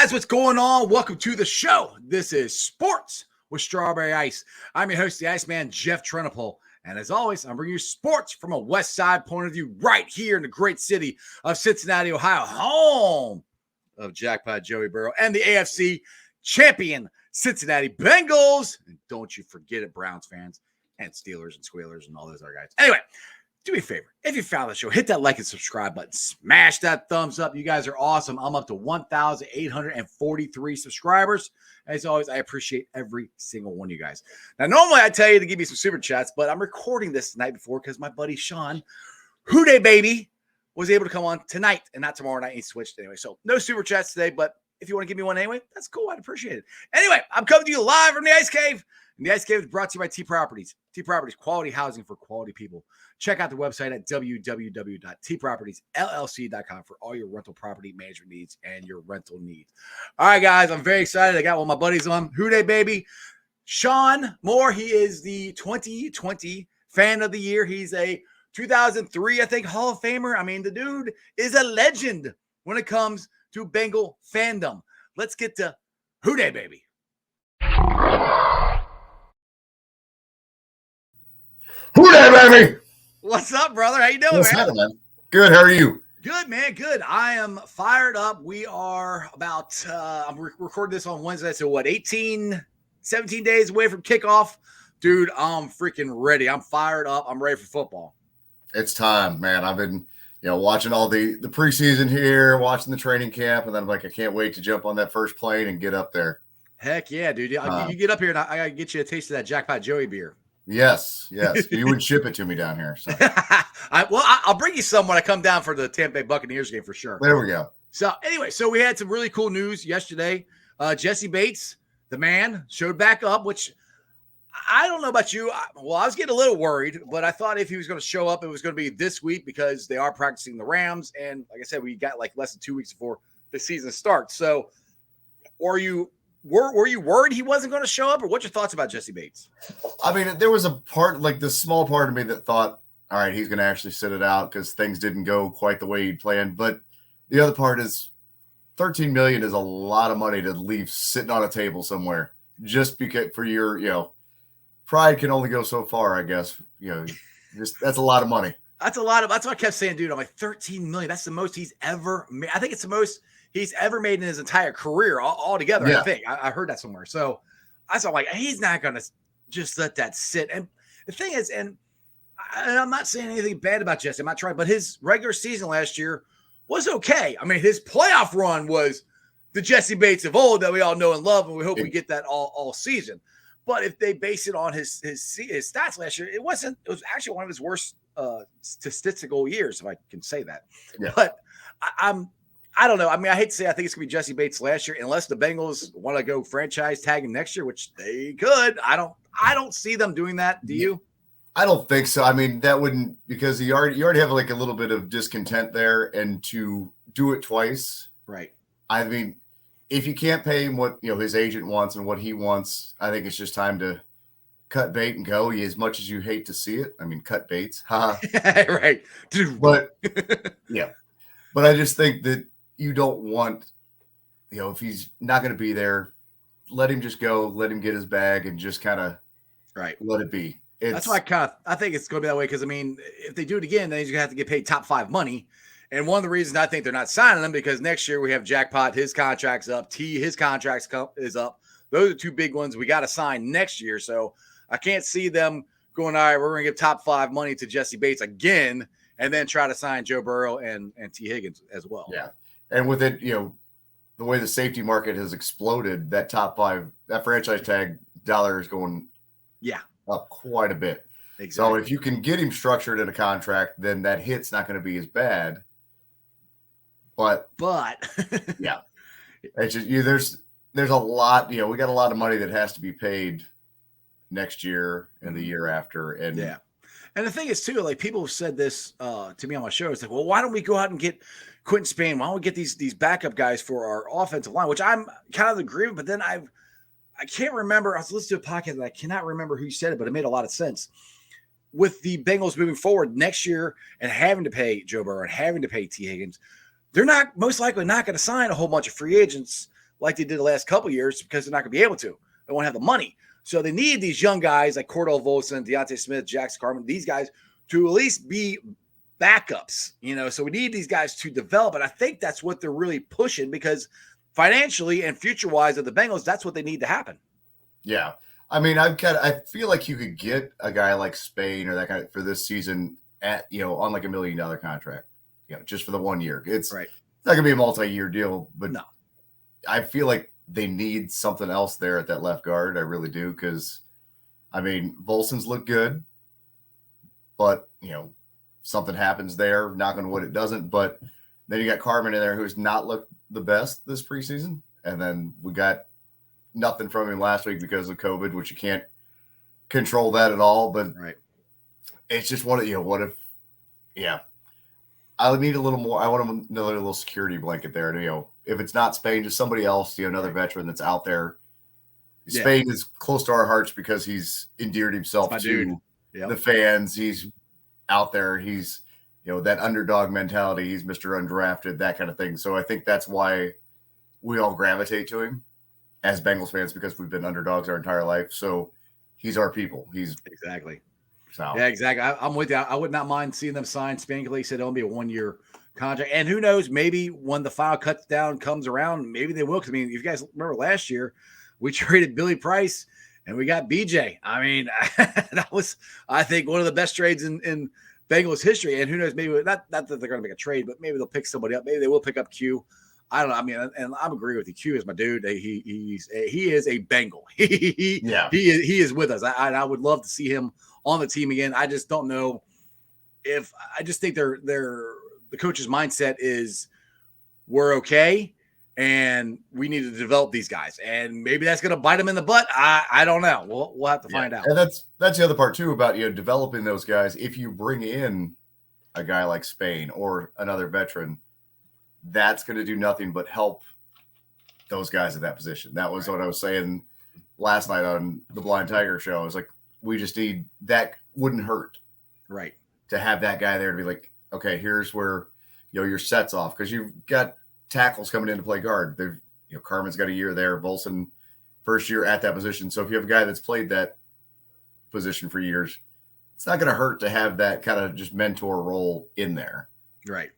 guys, what's going on? Welcome to the show. This is Sports with Strawberry Ice. I'm your host, the Iceman, Jeff Trenopole. And as always, I'm bringing you sports from a West Side point of view right here in the great city of Cincinnati, Ohio, home of Jackpot Joey Burrow and the AFC champion Cincinnati Bengals. And don't you forget it, Browns fans and Steelers and Squealers and all those other guys. Anyway, do me a favor. If you found the show, hit that like and subscribe button. Smash that thumbs up. You guys are awesome. I'm up to 1,843 subscribers. As always, I appreciate every single one of you guys. Now, normally I tell you to give me some super chats, but I'm recording this the night before because my buddy Sean, Who Dey Baby, was able to come on tonight and not tomorrow night. He switched anyway. So no super chats today, but if you want to give me one anyway, that's cool. I'd appreciate it. Anyway, I'm coming to you live from the Ice Cave. And the Ice Cave is brought to you by T Properties. T Properties, quality housing for quality people. Check out the website at www.tpropertiesllc.com for all your rental property management needs and your rental needs. All right, guys, I'm very excited. I got one of my buddies on. Who Dey Baby? Sean Moore. He is the 2020 Fan of the Year. He's a 2003, I think, Hall of Famer. I mean, the dude is a legend when it comes to Bengal fandom. Let's get to Who Dey Baby. Who Dey Baby? What's up, brother? How you doing, What's man? happening, man? Good. How are you? Good, man. Good. I am fired up. We are about, I'm recording this on Wednesday. So what, 17 days away from kickoff? Dude, I'm freaking ready. I'm fired up. I'm ready for football. It's time, man. I've been, watching all the preseason here, watching the training camp, and then I'm like, I can't wait to jump on that first plane and get up there. Heck yeah, dude. You get up here and I got to get you a taste of that Jackpot Joey beer. Yes. You would ship it to me down here. So. I'll bring you some when I come down for the Tampa Bay Buccaneers game for sure. There we go. So anyway, we had some really cool news yesterday. Jesse Bates, the man, showed back up, which I don't know about you. I was getting a little worried, but I thought if he was going to show up, it was going to be this week because they are practicing the Rams. And like I said, we got like less than 2 weeks before the season starts. So were you worried he wasn't going to show up, or what's your thoughts about Jesse Bates? I mean, there was a part, like this small part of me that thought, all right, he's going to actually sit it out because things didn't go quite the way he'd planned. But the other part is $13 million is a lot of money to leave sitting on a table somewhere just because for your, pride can only go so far, I guess. That's a lot of money. That's what I kept saying, dude. I'm like, $13 million. That's the most he's ever made. I think it's the most he's ever made in his entire career altogether. Yeah. I think I heard that somewhere. So I was like, he's not going to just let that sit. And the thing is, and I'm not saying anything bad about Jesse. I'm not trying, but his regular season last year was okay. I mean, his playoff run was the Jesse Bates of old that we all know and love, and we hope we get that all season. But if they base it on his stats last year, it was actually one of his worst statistical years, if I can say that. Yeah. But I don't know. I mean, I hate to say I think it's going to be Jesse Bates last year, unless the Bengals want to go franchise tag him next year, which they could. I don't see them doing that. Do you? I don't think so. I mean, that wouldn't, because you already have like a little bit of discontent there, and to do it twice. Right. I mean, if you can't pay him what his agent wants and what he wants, I think it's just time to cut bait and go. As much as you hate to see it, I mean, cut baits. Right. But yeah. But I just think that you don't want, if he's not going to be there, let him just go, let him get his bag and just kind of let it be. That's why I think it's going to be that way. Cause I mean, if they do it again, then he's going to have to get paid top 5 money. And one of the reasons I think they're not signing him, because next year we have Jackpot, his contract's up, his contract is up. Those are 2 big ones we got to sign next year. So I can't see them going, all right, we're going to give top 5 money to Jesse Bates again, and then try to sign Joe Burrow and T. Higgins as well. Yeah. And with it, the way the safety market has exploded, that top 5, that franchise tag dollar is going up quite a bit. Exactly. So if you can get him structured in a contract, then that hit's not going to be as bad. But yeah, it's just there's a lot, we got a lot of money that has to be paid next year and the year after. And yeah. And the thing is too, like people have said this to me on my show. It's like, well, why don't we go out and get Quentin Spain? Why don't we get these backup guys for our offensive line? Which I'm kind of agreeing, but then I can't remember. I was listening to a podcast and I cannot remember who said it, but it made a lot of sense. With the Bengals moving forward next year and having to pay Joe Burrow and having to pay T. Higgins, they're most likely not going to sign a whole bunch of free agents like they did the last couple of years because they're not going to be able to. They won't have the money. So they need these young guys like Cordell Volson, Deontay Smith, Jackson Carman, these guys to at least be backups, So we need these guys to develop. And I think that's what they're really pushing because financially and future-wise of the Bengals, that's what they need to happen. Yeah. I mean, I feel like you could get a guy like Spain or that guy for this season at, on like $1 million contract, just for the 1 year. It's right. It's not going to be a multi-year deal, but no. I feel like they need something else there at that left guard. I really do. Cause I mean, Volson's look good, but something happens there, knock on wood, it doesn't. But then you got Carman in there who's not looked the best this preseason. And then we got nothing from him last week because of COVID, which you can't control that at all. But right. It's just what if I would need a little more. I want another little security blanket there. If it's not Spain, just somebody else, another veteran that's out there. Yeah. Spain is close to our hearts because he's endeared himself to the fans. He's out there. He's, that underdog mentality. He's Mr. Undrafted, that kind of thing. So I think that's why we all gravitate to him as Bengals fans because we've been underdogs our entire life. So he's our people. He's exactly. So. Yeah, exactly. I'm with you. I would not mind seeing them sign Spain. He said it'll be a 1-year contract. And who knows, maybe when the final cut down comes around, maybe they will. Because, I mean, if you guys remember last year, we traded Billy Price and we got BJ. I mean, that was, I think, one of the best trades in Bengals history. And who knows, maybe not that they're going to make a trade, but maybe they'll pick somebody up. Maybe they will pick up Q. I don't know. I mean, and I'm agreeing with you. Q is my dude. He is a Bengal. He is with us. I would love to see him on the team again. I just don't know if I just think the coach's mindset is we're okay and we need to develop these guys, and maybe that's going to bite them in the butt. I don't know. We'll have to find out. And that's the other part too about developing those guys. If you bring in a guy like Spain or another veteran, that's going to do nothing but help those guys at that position. That was what I was saying last night on the Blind Tiger show. I was like, we just need that. Wouldn't hurt, right? To have that guy there to be like, okay, here's where your set's off because you've got tackles coming in to play guard. They've Carmen's got a year there, Volson first year at that position. So if you have a guy that's played that position for years, it's not going to hurt to have that kind of just mentor role in there, right?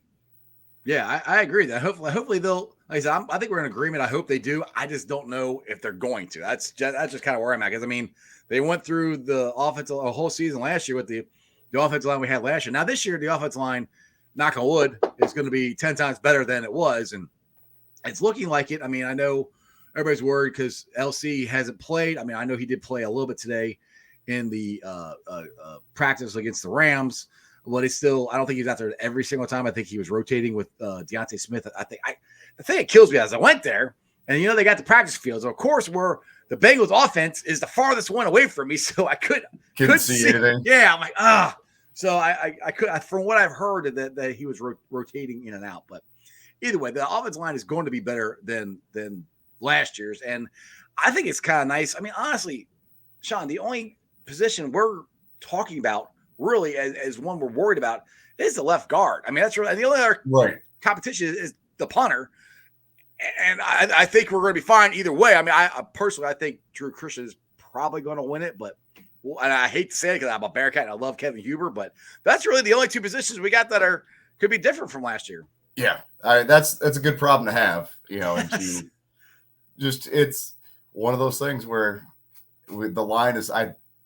Yeah, I agree that hopefully they'll. Like I said, I think we're in agreement. I hope they do. I just don't know if they're going to. That's just kind of where I'm at. Because I mean, they went through the offensive a whole season last year with the offensive line we had last year. Now this year, the offensive line, knock on wood, is going to be 10 times better than it was, and it's looking like it. I mean, I know everybody's worried because LC hasn't played. I mean, I know he did play a little bit today in the practice against the Rams. But it's still, I don't think he's out there every single time. I think he was rotating with Deontay Smith. The thing that kills me is I went there and, they got the practice fields. Of course, where the Bengals offense is the farthest one away from me. So I couldn't see anything. Yeah. I'm like, So I could, from what I've heard that he was rotating in and out, but either way, the offensive line is going to be better than last year's. And I think it's kind of nice. I mean, honestly, Sean, the only position we're talking about really as one we're worried about is the left guard. I mean, that's really the only other competition is the punter. And I think we're going to be fine either way. I mean, I personally, I think Drew Christian is probably going to win it, but and I hate to say it because I'm a Bearcat and I love Kevin Huber, but that's really the only two positions we got that could be different from last year. Yeah. That's a good problem to have, and to just, it's one of those things where the line is,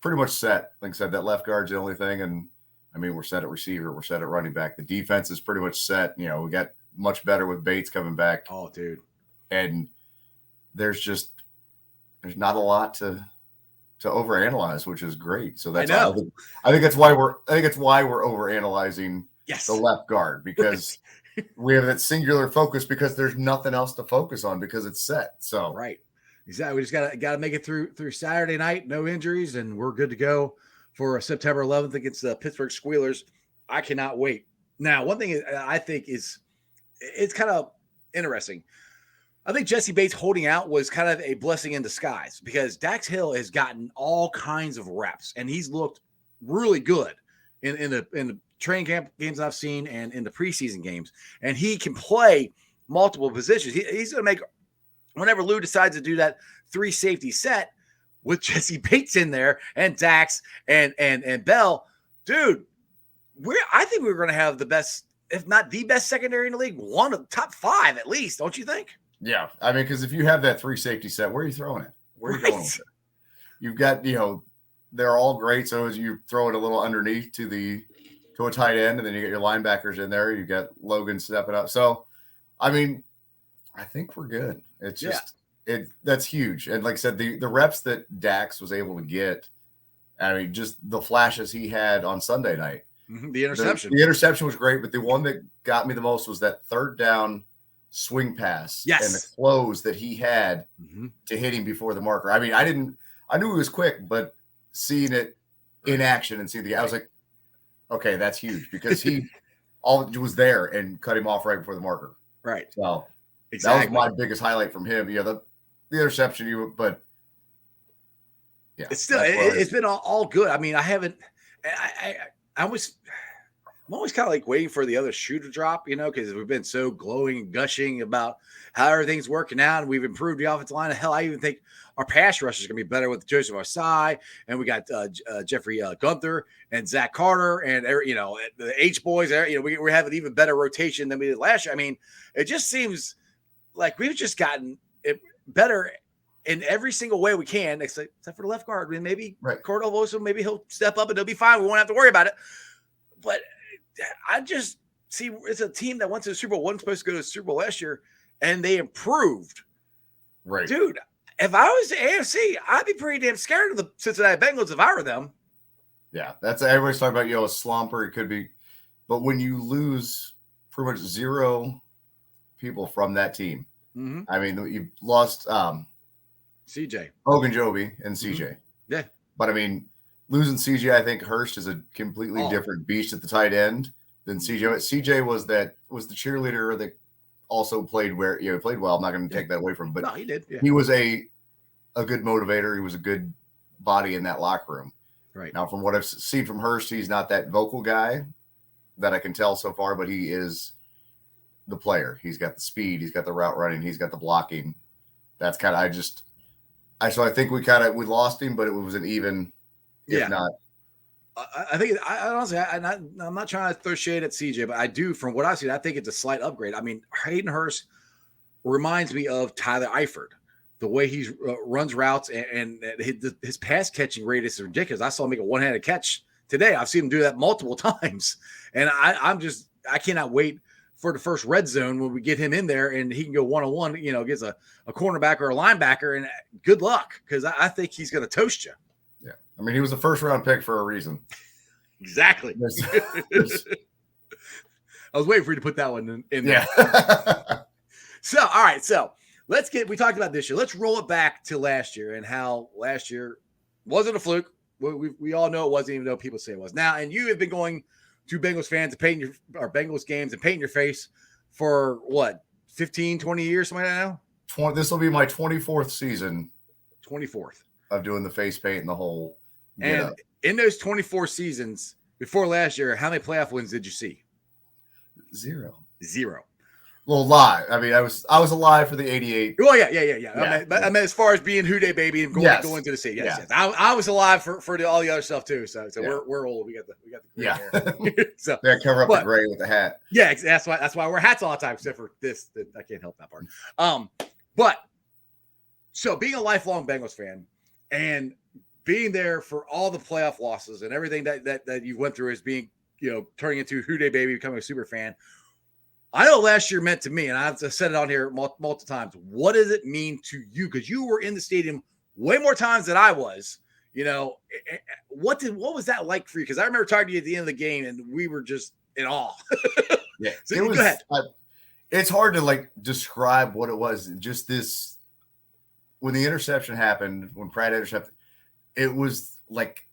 pretty much set. Like I said, that left guard's the only thing. And I mean, we're set at receiver. We're set at running back. The defense is pretty much set. We got much better with Bates coming back. Oh, dude. And there's not a lot to overanalyze, which is great. So that's, I think that's why we're overanalyzing the left guard because we have that singular focus because there's nothing else to focus on because it's set. So, right. Exactly. We just got to make it through Saturday night, no injuries, and we're good to go for September 11th against the Pittsburgh Squealers. I cannot wait. Now, one thing I think it's kind of interesting. I think Jesse Bates holding out was kind of a blessing in disguise because Dax Hill has gotten all kinds of reps, and he's looked really good in the training camp games I've seen and in the preseason games, and he can play multiple positions. He's going to make whenever Lou decides to do that 3 safety set with Jesse Bates in there and Dax and Bell, dude, I think we're going to have the best, if not the best secondary in the league, one of the top 5 at least, don't you think? Yeah, I mean, because if you have that 3 safety set, where are you throwing it? Where are you going with it? You've got, they're all great. So as you throw it a little underneath to a tight end, and then you get your linebackers in there. You got Logan stepping up. So, I mean, I think we're good. It's just that's huge. And like I said, the reps that Dax was able to get, I mean, just the flashes he had on Sunday night. The interception. The interception was great, but the one that got me the most was that 3rd down swing pass and the close that he had to hit him before the marker. I mean, I knew he was quick, but seeing it in action and seeing I was like, okay, that's huge, because he all was there and cut him off right before the marker. Right. So that was my biggest highlight from him. The interception, but yeah, it's still, it's been all good. I mean, I'm always kind of like waiting for the other shoe to drop, because we've been so glowing and gushing about how everything's working out, and we've improved the offensive line. Hell, I even think our pass rush is going to be better with Joseph Osai, and we got Jeffrey Gunther and Zach Carter, and the H boys. We have an even better rotation than we did last year. I mean, it just seems like we've just gotten it better in every single way we can, except for the left guard. I mean, maybe Cordovoso, maybe he'll step up and they'll be fine. We won't have to worry about it. But I just see it's a team that went to the Super Bowl, wasn't supposed to go to the Super Bowl last year, and they improved. Right. Dude, if I was the AFC, I'd be pretty damn scared of the Cincinnati Bengals if I were them. Yeah, that's everybody's talking about, a slump, or it could be. But when you lose pretty much 0 people from that team, I mean, you lost CJ. Ogunjobi and CJ. Yeah. But I mean, losing CJ, I think Hurst is a completely different beast at the tight end than CJ. CJ was the cheerleader that also played played well. I'm not going to take that away from him, but no, he did. Yeah. He was a good motivator. He was a good body in that locker room. Right. Now, from what I've seen from Hurst, he's not that vocal guy that I can tell so far, but he is the player. He's got the speed. He's got the route running. He's got the blocking. That's kind of, so I think we lost him, but it was an even, if not. I think, honestly, I'm not trying to throw shade at CJ, but I do, from what I've seen, I think it's a slight upgrade. I mean, Hayden Hurst reminds me of Tyler Eifert. The way he runs routes and his pass catching rate is ridiculous. I saw him make a one-handed catch today. I've seen him do that multiple times. And I cannot wait for the first red zone when we get him in there and he can go one-on-one, against a cornerback or a linebacker, and good luck, because I think he's going to toast you. Yeah. I mean, he was a first-round pick for a reason. Exactly. I was waiting for you to put that one in there. Yeah. So, all right. So we talked about this year. Let's roll it back to last year and how last year wasn't a fluke. We all know it wasn't, even though people say it was. Now, and you have been going to Bengals fans and painting our Bengals games and painting your face for what, 15, 20 years, something like that now? This will be my 24th season. 24th. Of doing the face paint and the whole. And in those 24 seasons before last year, how many playoff wins did you see? 0. Well, lie. I mean, I was alive for the 88. Oh yeah. I mean, as far as being Who Dey Baby and going to the sea. Yes. I was alive for all the other stuff too. So we're old. We got the gray hair. So cover up the gray with the hat. Yeah, that's why I wear hats all the time, except for this. I can't help that part. But so being a lifelong Bengals fan and being there for all the playoff losses and everything that you went through as being, turning into Who Dey Baby, becoming a super fan. I know last year meant to me, and I've said it on here multiple times. What does it mean to you? Because you were in the stadium way more times than I was. What was that like for you? Because I remember talking to you at the end of the game, and we were just in awe. Yeah, so go ahead. It's hard to describe what it was. Just this, when the interception happened, when Pratt intercepted, it was like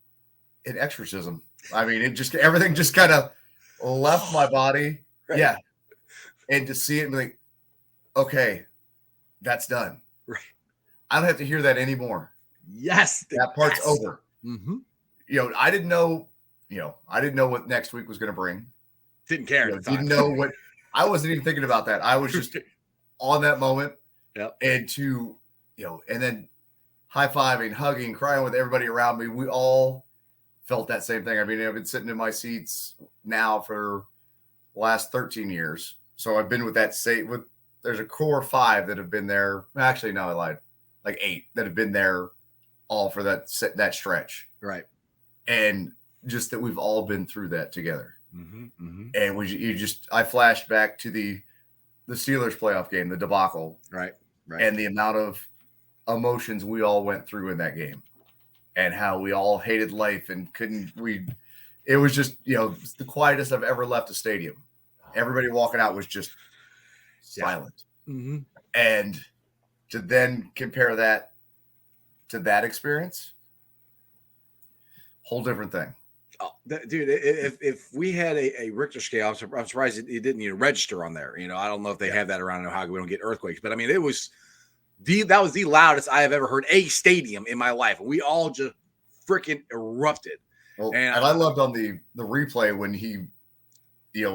an exorcism. I mean, everything just kind of left my body. Right. Yeah. And to see it and be like, okay, that's done. Right. I don't have to hear that anymore. Yes. That part's over. Mm-hmm. I didn't know what next week was going to bring. Didn't care. Didn't know what, I wasn't even thinking about that. I was just on that moment. Yep. And to, and then high-fiving, hugging, crying with everybody around me. We all felt that same thing. I mean, I've been sitting in my seats now for the last 13 years. So I've been with that there's a core 5 that have been there. Actually, no, I lied. Like 8 that have been there all for that stretch. Right. And just that we've all been through that together. Mm-hmm, mm-hmm. And I flashed back to the Steelers playoff game, the debacle. Right. And the amount of emotions we all went through in that game and how we all hated life and it was just, the quietest I've ever left a stadium. Everybody walking out was just silent. Mm-hmm. And to then compare that to that experience, whole different thing. Oh, dude, if we had a Richter scale, I'm surprised it didn't need a register on there. I don't know if they have that around in Ohio. We don't get earthquakes, but I mean, that was the loudest I have ever heard a stadium in my life. We all just freaking erupted. Well, and I loved on the replay when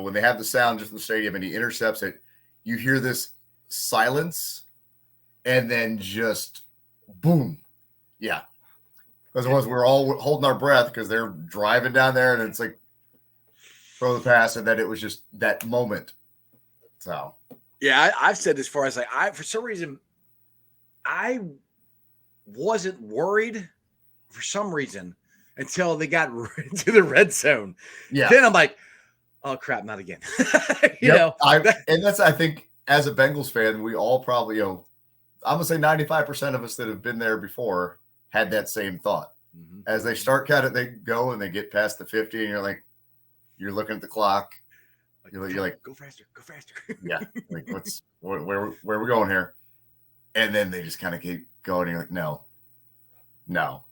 when they have the sound just in the stadium and he intercepts it, you hear this silence and then just boom. Yeah. Because we're all holding our breath because they're driving down there and it's like throw the pass, and then it was just that moment. So yeah, I've said as far as for some reason I wasn't worried for some reason until they got to the red zone. Yeah. Then I'm like, oh crap, not again. And that's, I think, as a Bengals fan, we all probably, I'm gonna say 95% of us that have been there before had that same thought. Mm-hmm. As they start they go and they get past the 50, and you're looking at the clock. You're like, go faster. Yeah, like where are we going here? And then they just kind of keep going. And you're like, no,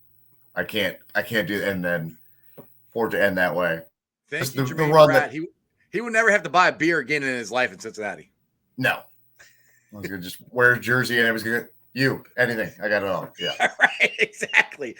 I can't do it. And then for it to end that way. Thank you, Jermaine Pratt. He would never have to buy a beer again in his life in Cincinnati. No, I was gonna just wear a jersey and I was gonna anything. I got it all. Yeah, right. Exactly.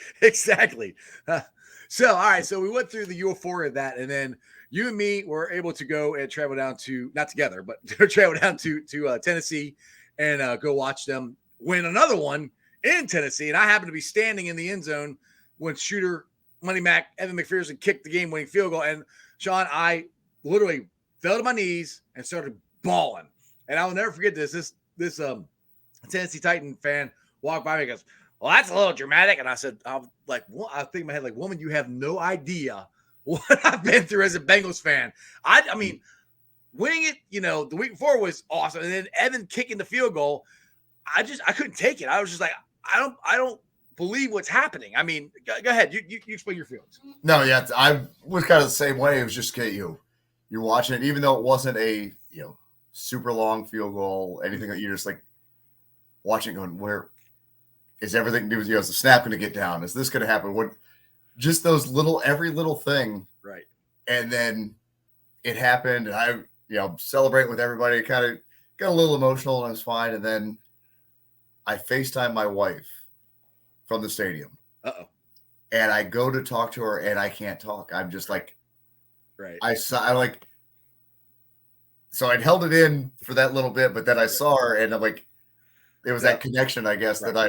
So all right, so we went through the euphoria of that, and then you and me were able to go and travel down to, not together, but travel down to Tennessee and go watch them win another one in Tennessee. And I happened to be standing in the end zone when shooter Money Mac Evan McPherson kicked the game-winning field goal. And Sean, I literally fell to my knees and started bawling. And I will never forget this. This Tennessee Titan fan walked by me and goes, "Well, that's a little dramatic." And I said, I think in my head, like, woman, you have no idea what I've been through as a Bengals fan. I mean, winning it, the week before was awesome. And then Evan kicking the field goal, I couldn't take it. I was just like, I don't believe what's happening. I mean, go ahead. You explain your feelings. No, yeah, I was kind of the same way. It was just you're watching it, even though it wasn't a super long field goal, anything that you're just like watching, going, where is everything? Is the snap going to get down? Is this going to happen? What? Just those every little thing, right? And then it happened, and I celebrate with everybody. Kind of got a little emotional, and I was fine. And then I FaceTime my wife from the stadium. Uh-oh. And I go to talk to her, and I can't talk. I'm just like, right. So I'd held it in for that little bit, but then I saw her, and I'm like, it was that connection, I guess, that I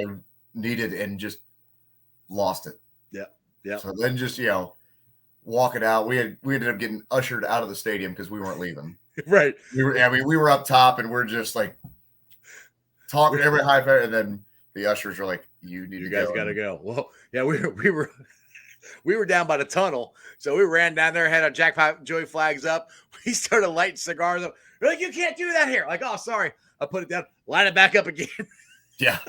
needed, and just lost it. Yeah. So then just walking out, we ended up getting ushered out of the stadium because we weren't leaving. Right. We were up top, and we're just like talking to every high five, and then the ushers are like, "You guys got to go." Well, yeah, we were down by the tunnel, so we ran down there, had our Jackpot Joy flags up. We started lighting cigars up. We're like, "You can't do that here." Like, "Oh, sorry." I put it down, light it back up again. Yeah,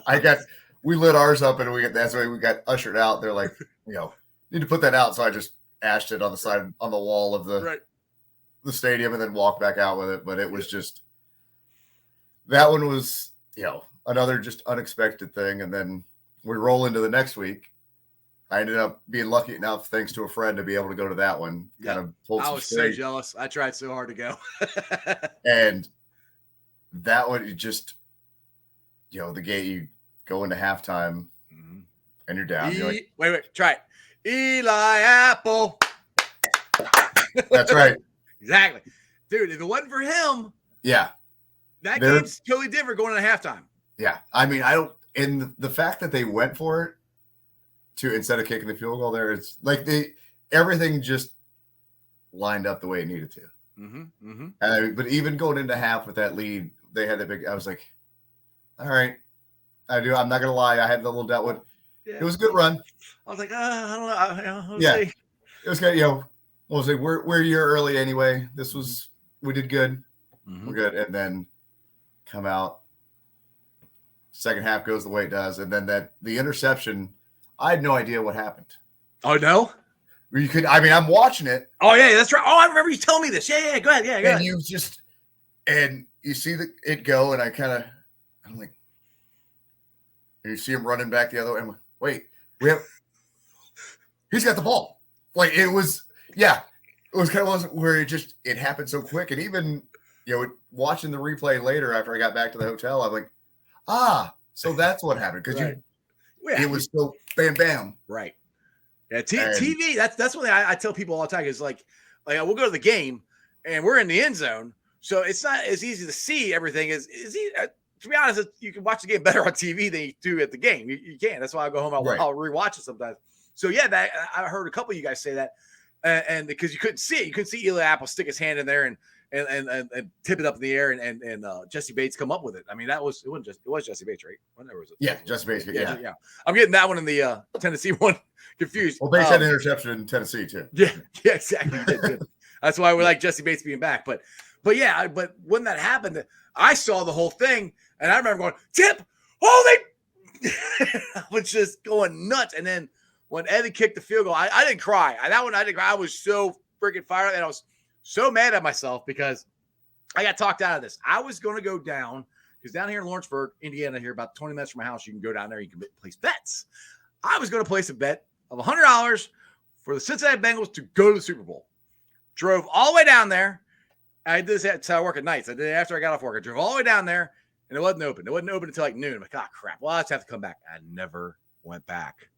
we lit ours up, and that's why we got ushered out. They're like, need to put that out. So I just ashed it on the side, on the wall of the stadium, and then walked back out with it. But it was just, that one was, another just unexpected thing. And then we roll into the next week. I ended up being lucky enough, thanks to a friend, to be able to go to that one. I was so jealous. I tried so hard to go. And that one, it just, the gate, you go into halftime, and you're down. You're like, wait, try it. Eli Apple. That's right. Exactly. Dude, if it wasn't for him, yeah, that game's totally different going into halftime. Yeah. I mean, I don't, and the fact that they went for it to instead of kicking the field goal there, it's like everything just lined up the way it needed to. But even going into half with that lead, they had that big, I was like, all right, I'm not going to lie. I had the little doubt with, it was a good run. I was like, I don't know. Yeah. It was good. We'll say we're a year early anyway. We did good. We're good. And then come out. Second half goes the way it does. And then the interception, I had no idea what happened. Oh, no? I'm watching it. Oh, yeah, that's right. Oh, I remember you telling me this. Yeah, go ahead. Yeah, go ahead. And you see it go, and I'm like, and you see him running back the other way. I'm like, wait, he's got the ball. Like, it was kind of where it happened so quick. And even, watching the replay later after I got back to the hotel, I'm like, so that's what happened. Because it was so bam, bam. Right. Yeah, TV, that's one thing I tell people all the time is like we'll go to the game and we're in the end zone. So it's not as easy to see everything as to be honest, you can watch the game better on TV than you do at the game. You can. That's why I go home. I'll rewatch it sometimes. So yeah, that I heard a couple of you guys say that, and because you couldn't see it, you couldn't see Eli Apple stick his hand in there and tip it up in the air and Jesse Bates come up with it. I mean, it was Jesse Bates, right? Whenever was it? Yeah, Jesse Bates. Yeah. I'm getting that one in the Tennessee one confused. Well, Bates had an interception in Tennessee too. Yeah, exactly. That's why we like Jesse Bates being back. But when that happened, I saw the whole thing, and I remember going, tip, I was just going nuts. And then when Eddie kicked the field goal, I didn't cry. I didn't cry. I was so freaking fired up, and I was so mad at myself because I got talked out of this. I was going to go down because down here in Lawrenceburg, Indiana, here about 20 minutes from my house, you can go down there. You can place bets. I was going to place a bet of $100 for the Cincinnati Bengals to go to the Super Bowl. Drove all the way down there. I did this until I work at nights. I did it after I got off work. I drove all the way down there, and it wasn't open. It wasn't open until like noon. I'm like, crap. Well, I just have to come back. I never went back.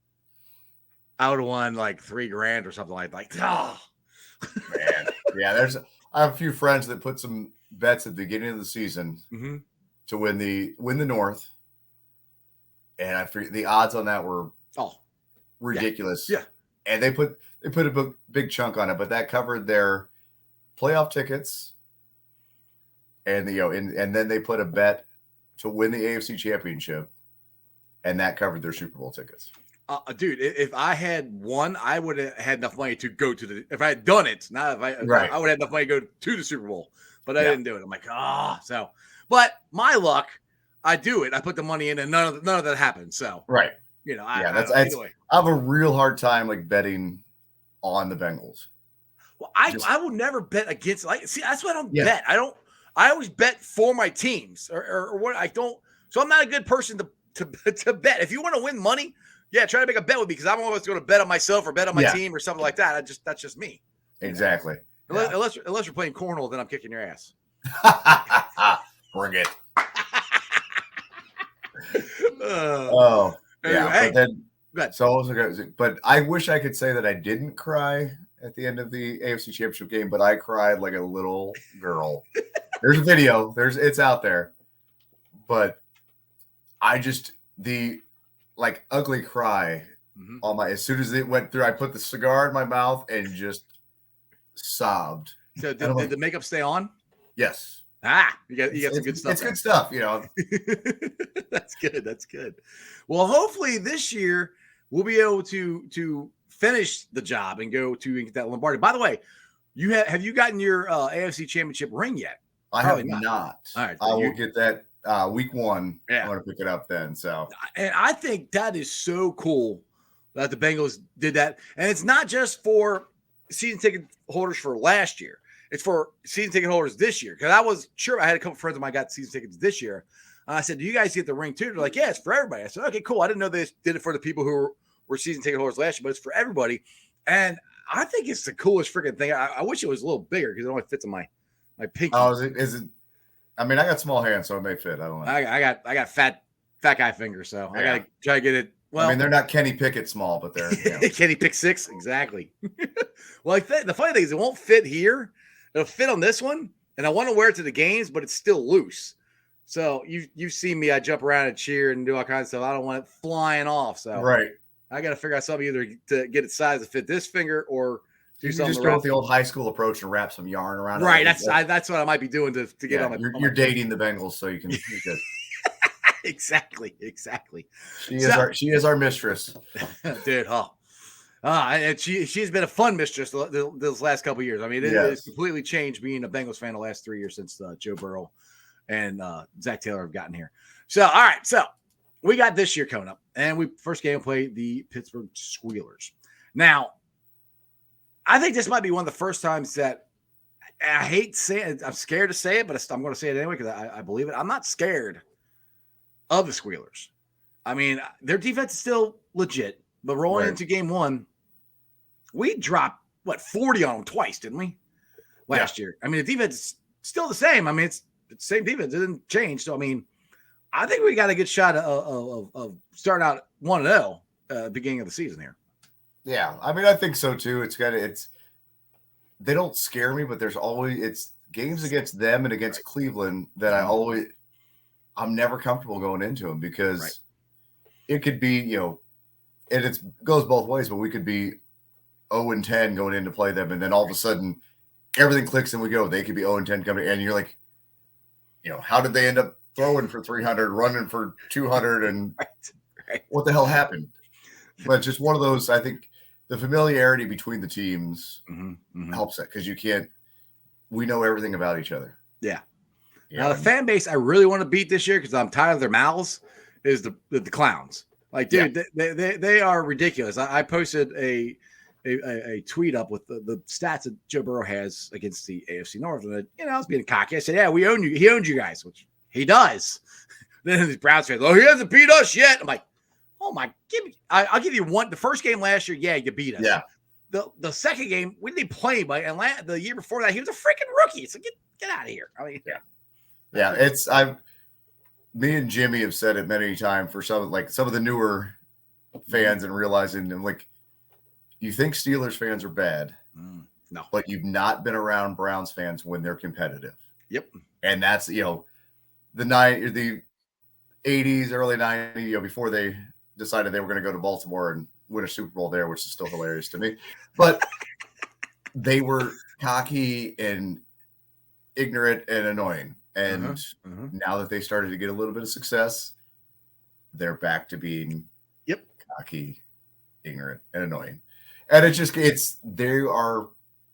I would have won like $3,000 or something like that. Man. Yeah, I have a few friends that put some bets at the beginning of the season to win the North, and I forget the odds on that were ridiculous. Yeah. And they put a big chunk on it, but that covered their playoff tickets, and and then they put a bet to win the AFC Championship, and that covered their Super Bowl tickets. Dude, if I had won, I would have had enough money to go to if I had done it. Not if I would have had enough money to go to the Super Bowl, but I didn't do it. I'm like, but my luck, I do it. I put the money in, and none of that happened. So I have a real hard time like betting on the Bengals. Well, I will never bet against. That's why I don't bet. I always bet for my teams or what I don't. So I'm not a good person to bet. If you want to win money. Yeah, try to make a bet with me because I'm always going to bet on myself or bet on my team or something like that. That's just me. Exactly. Unless you're playing cornhole, then I'm kicking your ass. Bring it. Hey, but I wish I could say that I didn't cry at the end of the AFC Championship game, but I cried like a little girl. There's a video. It's out there. But I just ugly cry on as soon as it went through, I put the cigar in my mouth and just sobbed. So did the makeup stay on? Yes. You got some good stuff. It's good stuff, That's good. Well, hopefully this year we'll be able to finish the job and go to and get that Lombardi. By the way, have you gotten your AFC Championship ring yet? I have not. All right, I will get that week 1. Yeah. I'm going to pick it up then. So, and I think that is so cool that the Bengals did that. And it's not just for season ticket holders for last year. It's for season ticket holders this year. Because I had a couple friends of mine got season tickets this year. I said, do you guys get the ring too? They're like, yeah, it's for everybody. I said, okay, cool. I didn't know they did it for the people who were season ticket holders last year, but it's for everybody. And I think it's the coolest freaking thing. I wish it was a little bigger because it only fits in my pinky. Oh, is it? I mean, I got small hands, so it may fit. I don't know. I got fat guy fingers, so I gotta try to get it. Well, I mean, they're not Kenny Pickett small, but they're Kenny Pick 6, exactly. Well, the funny thing is, it won't fit here. It'll fit on this one, and I want to wear it to the games, but it's still loose. So you've seen me. I jump around and cheer and do all kinds of stuff. I don't want it flying off. So Right. I got to figure out something either to get its size to fit this finger or do You something. just go with the old high school approach and wrap some yarn around it. Right. That's what I might be doing to get on my. You're dating the Bengals, so you can. Exactly. She is our mistress, dude. And she's been a fun mistress those last couple of years. I mean, it's completely changed being a Bengals fan the last 3 years since Joe Burrow and Zach Taylor have gotten here. So, all right. So we got this year coming up, and first game play the Pittsburgh Squealers. Now, I think this might be one of the first times that I hate saying it. I'm scared to say it, but I'm going to say it anyway because I believe it. I'm not scared of the Squealers. I mean, their defense is still legit, but rolling into game one, we dropped 40 on them twice, didn't we? Last year. I mean, the defense is still the same. I mean, it's the same defense. It didn't change. So, I mean, I think we got a good shot of starting out 1-0 beginning of the season here. Yeah, I mean, I think so too. They don't scare me, but it's games against them and against Cleveland that I'm never comfortable going into them because it could be, and it goes both ways, but we could be 0-10 going in to play them. And then all of a sudden everything clicks and we go, they could be 0-10 coming. And you're like, how did they end up throwing for 300, running for 200 and what the hell happened? But just one of those, I think the familiarity between the teams helps that because we know everything about each other. Yeah. Now, the fan base I really want to beat this year because I'm tired of their mouths is the Clowns. Like, dude, they are ridiculous. I posted a tweet up with the stats that Joe Burrow has against the AFC North. And, I was being cocky. I said, yeah, we own you. He owns you guys, which he does. Then these Browns fans, he hasn't beat us yet. I'm like, oh, my, I'll give you one. The first game last year, you beat us. Yeah. The second game, we didn't play, but the year before that, he was a freaking rookie. So get out of here. I mean, yeah. Me and Jimmy have said it many times for some of the newer fans and realizing them you think Steelers fans are bad. No, but you've not been around Browns fans when they're competitive. Yep. And that's, the 80s, early 90s, before they decided they were going to go to Baltimore and win a Super Bowl there, which is still hilarious to me. But they were cocky and ignorant and annoying. And now that they started to get a little bit of success, they're back to being cocky, ignorant, and annoying. And they are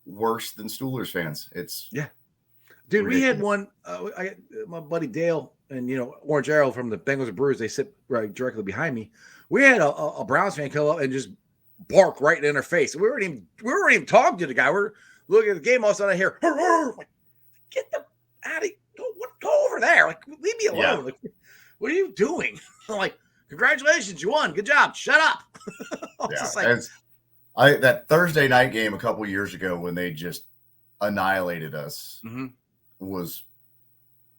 worse than Steelers fans. Dude, ridiculous. We had one. My buddy Dale and Orange Arrow from the Bengals and Brewers. They sit right directly behind me. We had a Browns fan come up and just bark right in their face. We weren't even talking to the guy. We're looking at the game. All of a sudden, I hear, like, get the out of go over there. Like, leave me alone. Yeah. Like, what are you doing? I'm like, congratulations, you won. Good job. Shut up. That Thursday night game a couple years ago when they just annihilated us was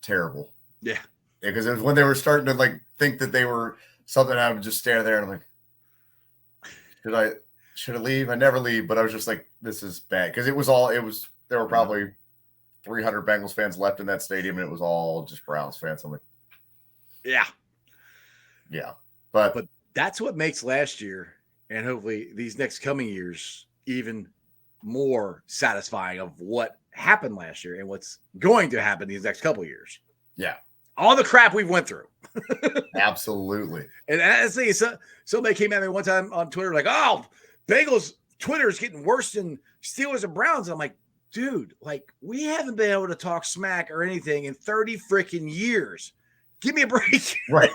terrible. Yeah. Because it was when they were starting to think that they were something. I would just stand there and I'm like, should I leave? I never leave, but I was just like, this is bad. Because there were probably 300 Bengals fans left in that stadium and it was all just Browns fans. I'm like, yeah. But that's what makes last year and hopefully these next coming years even more satisfying of what happened last year and what's going to happen these next couple of years. Yeah. All the crap we've went through. Absolutely. And I think somebody came at me one time on Twitter like, oh, Bengals Twitter is getting worse than Steelers and Browns. I'm like, dude, we haven't been able to talk smack or anything in 30 freaking years. Give me a break. Right.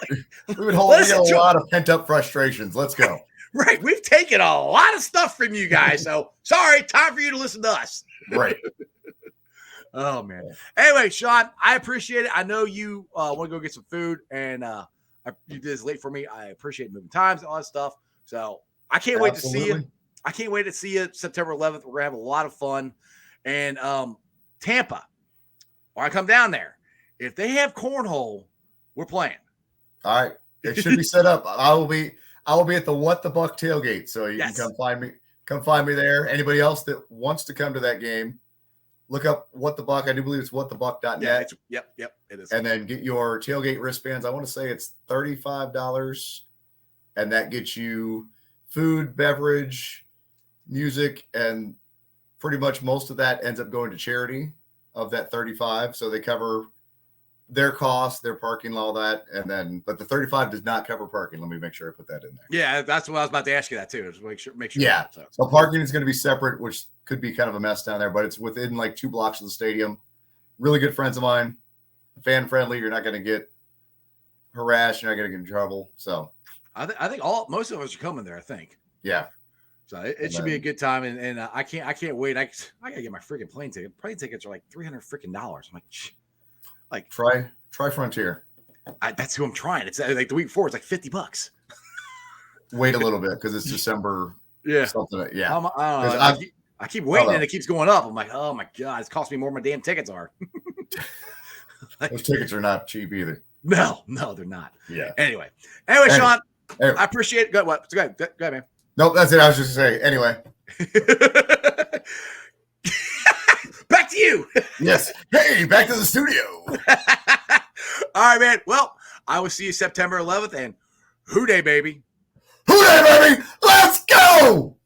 We've been holding a lot of pent-up frustrations. Let's go. Right. We've taken a lot of stuff from you guys. So sorry, time for you to listen to us. Right. Oh, man. Anyway, Sean, I appreciate it. I know you want to go get some food, and you did this late for me. I appreciate moving times and all that stuff. So I can't wait to see you. I can't wait to see you September 11th. We're going to have a lot of fun. And Tampa, when I come down there, if they have cornhole, we're playing. All right. It should be set up. I will be at the What the Buck tailgate. So you can come find me there. Anybody else that wants to come to that game, Look up What the Buck. I do believe it's whatthebuck.net. Yeah, yep, it is. And then get your tailgate wristbands. I want to say it's $35, and that gets you food, beverage, music, and pretty much most of that ends up going to charity of that 35. So they cover their cost, their parking, all that, and then but the 35 does not cover parking. Let me make sure I put that in there. Yeah, that's what I was about to ask you that too. Just make sure. Yeah. So parking is going to be separate, which could be kind of a mess down there, but it's within like 2 blocks of the stadium. Really good friends of mine, fan friendly. You're not going to get harassed. You're not going to get in trouble. So I think most of us are coming there. I think. Yeah. So it should be a good time, and I can't wait. I gotta get my freaking plane ticket. Plane tickets are like $300 freaking. I'm like, try Frontier. That's who I'm trying. It's like the week before. It's like $50. Wait a little bit because it's December. Yeah. Something. Yeah. I keep waiting and it keeps going up. I'm like, oh my god, it's cost me more than my damn tickets are. Those tickets are not cheap either. No, they're not. Yeah. Anyway, Sean, I appreciate it. Go ahead, man. Nope, that's it. I was just gonna say. Anyway. Back to you. Yes. Hey, back to the studio. All right, man. Well, I will see you September 11th, and Who Dey Baby. Who Dey Baby? Let's go!